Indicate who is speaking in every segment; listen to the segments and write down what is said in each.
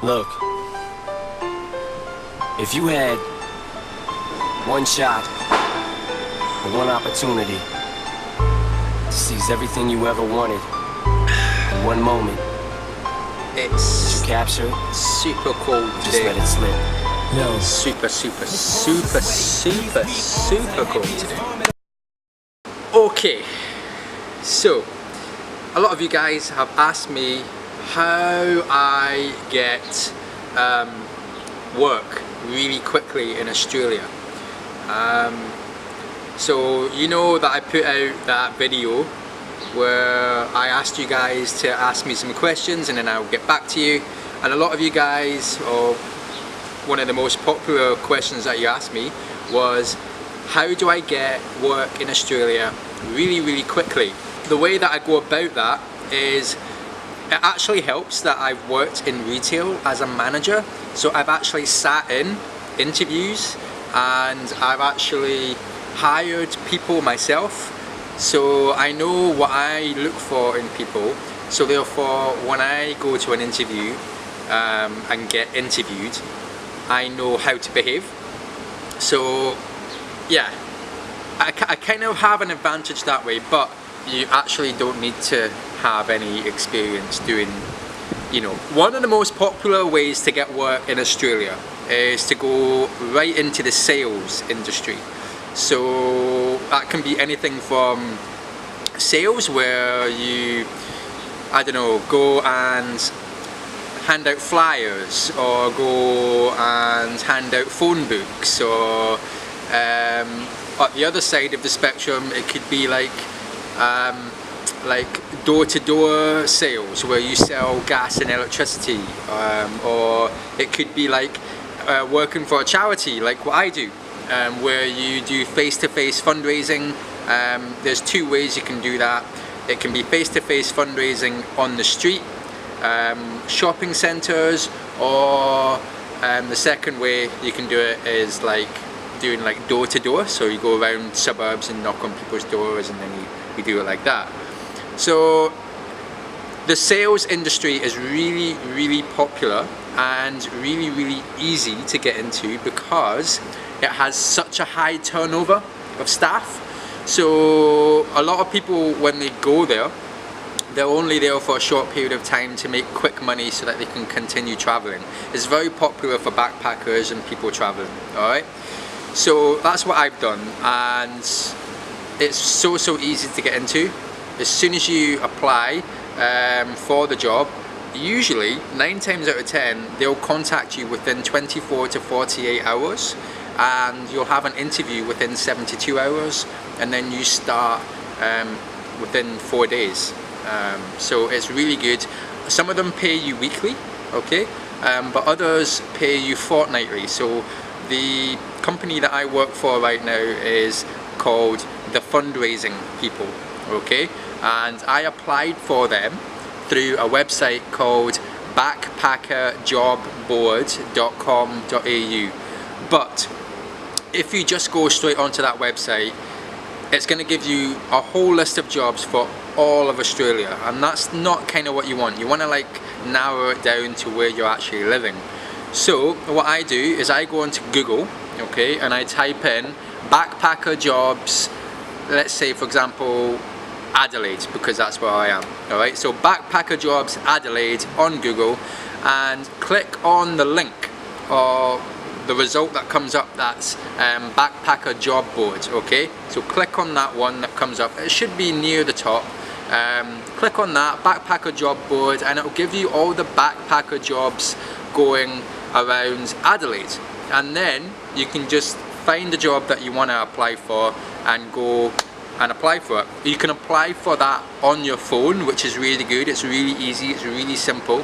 Speaker 1: Look, if you had one shot or one opportunity to seize everything you ever wanted in one moment,
Speaker 2: It's
Speaker 1: you capture it,
Speaker 2: super cold
Speaker 1: just
Speaker 2: today.
Speaker 1: let it slip.
Speaker 3: Yo,
Speaker 2: Super cold today. Okay, so a lot of you guys have asked me how I get work really quickly in Australia. So you know that I put out that video where I asked you guys to ask me some questions and then I'll get back to you, and a lot of you guys, or one of the most popular questions that you asked me was, how do I get work in Australia really quickly? The way that I go about that is, it actually helps that I've worked in retail as a manager. So I've actually sat in interviews and I've actually hired people myself. So I know what I look for in people. So therefore, when I go to an interview and get interviewed, I know how to behave. So yeah, I kind of have an advantage that way, but you actually don't need to have any experience doing, you know. One of the most popular ways to get work in Australia is to go right into the sales industry. So that can be anything from sales, where you, I don't know, go and hand out flyers, or go and hand out phone books, or at the other side of the spectrum, it could be like door-to-door sales, where you sell gas and electricity, or it could be like working for a charity like what I do, where you do face-to-face fundraising. There's two ways you can do that. It can be face-to-face fundraising on the street, shopping centres, or the second way you can do it is like doing like door-to-door. So you go around suburbs and knock on people's doors, and then you do it like that. So the sales industry is really popular and really easy to get into, because it has such a high turnover of staff. So a lot of people, when they go there, they're only there for a short period of time to make quick money so that they can continue traveling. It's very popular for backpackers and people traveling, alright? So that's what I've done, and it's so easy to get into. As soon as you apply for the job, usually 9 times out of 10 they'll contact you within 24 to 48 hours, and you'll have an interview within 72 hours, and then you start within 4 days. So it's really good. Some of them pay you weekly, okay, but others pay you fortnightly. So the company that I work for right now is called the Fundraising People, okay, and I applied for them through a website called backpackerjobboard.com.au. but if you just go straight onto that website, it's going to give you a whole list of jobs for all of Australia, and that's not kind of what you want. You want to like narrow it down to where you're actually living. So what I do is I go onto Google, okay, and I type in backpacker jobs, let's say for example Adelaide, because that's where I am. Alright, so backpacker jobs Adelaide on Google, and click on the link or the result that comes up, that's backpacker job board, okay. So click on that one that comes up, it should be near the top. Click on that backpacker job board, and it will give you all the backpacker jobs going around Adelaide, and then you can just find the job that you want to apply for and go and apply for it. You can apply for that on your phone, which is really good. It's really easy, it's really simple,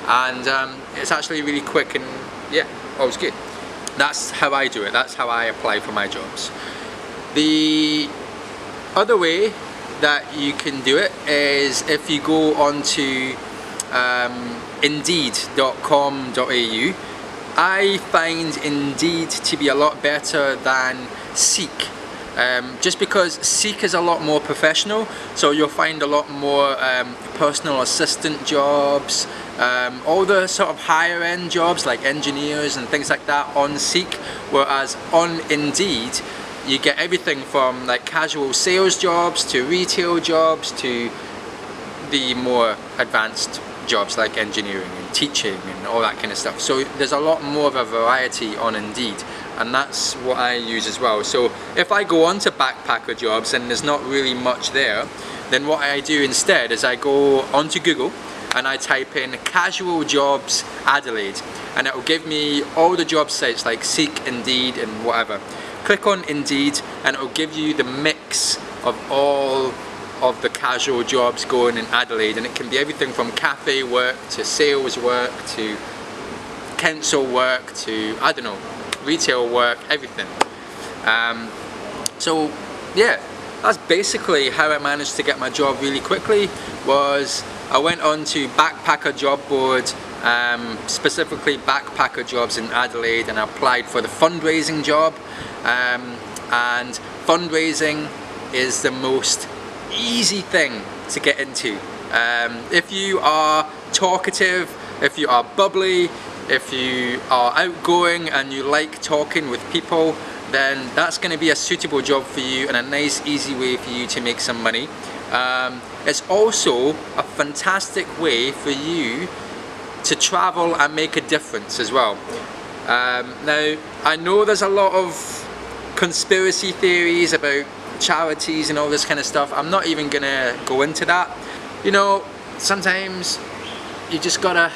Speaker 2: and it's actually really quick, and yeah, always good. That's how I do it. That's how I apply for my jobs. The other way that you can do it is if you go onto indeed.com.au. I find Indeed to be a lot better than Seek. just because Seek is a lot more professional, so you'll find a lot more personal assistant jobs, all the sort of higher end jobs like engineers and things like that on Seek, whereas on Indeed you get everything from like casual sales jobs to retail jobs to the more advanced jobs like engineering and teaching and all that kind of stuff. So there's a lot more of a variety on Indeed, and that's what I use as well. So if I go on to backpacker jobs and there's not really much there, then what I do instead is I go onto Google and I type in casual jobs Adelaide, and it will give me all the job sites like Seek, Indeed and whatever. Click on Indeed and it will give you the mix of all of the casual jobs going in Adelaide, and it can be everything from cafe work to sales work to council work to, I don't know, retail work, everything. So yeah, that's basically how I managed to get my job really quickly. Was I went on to backpacker job board, specifically backpacker jobs in Adelaide, and I applied for the fundraising job, and fundraising is the most easy thing to get into. If you are talkative, if you are bubbly, if you are outgoing and you like talking with people, then that's going to be a suitable job for you and a nice easy way for you to make some money. It's also a fantastic way for you to travel and make a difference as well. Now I know there's a lot of conspiracy theories about charities and all this kind of stuff. I'm not even gonna go into that. You know, sometimes you just gotta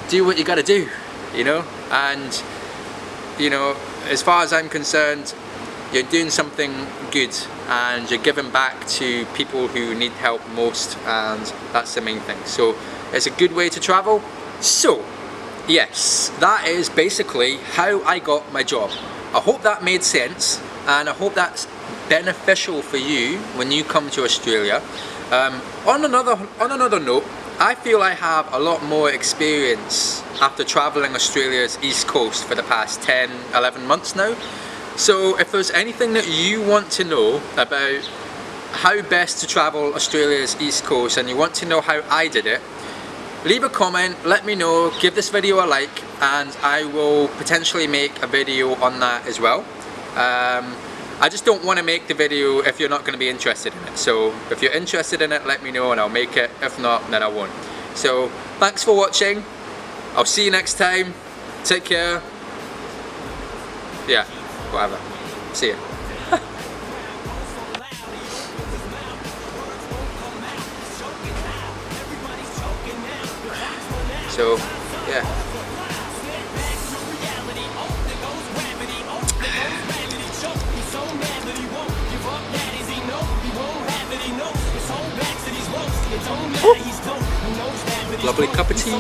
Speaker 2: do what you gotta do, you know, and you know, as far as I'm concerned, you're doing something good and you're giving back to people who need help most, and that's the main thing. So it's a good way to travel. So yes, that is basically how I got my job. I hope that made sense, and I hope that's beneficial for you when you come to Australia. On another note, I feel I have a lot more experience after traveling Australia's east coast for the past 10-11 months now. So if there's anything that you want to know about how best to travel Australia's east coast and you want to know how I did it, leave a comment, let me know, give this video a like, and I will potentially make a video on that as well. I just don't want to make the video if you're not going to be interested in it. So if you're interested in it, let me know and I'll make it. If not, then I won't. So thanks for watching. I'll see you next time. Take care. Yeah, whatever. See ya. So, yeah. Lovely cup of tea.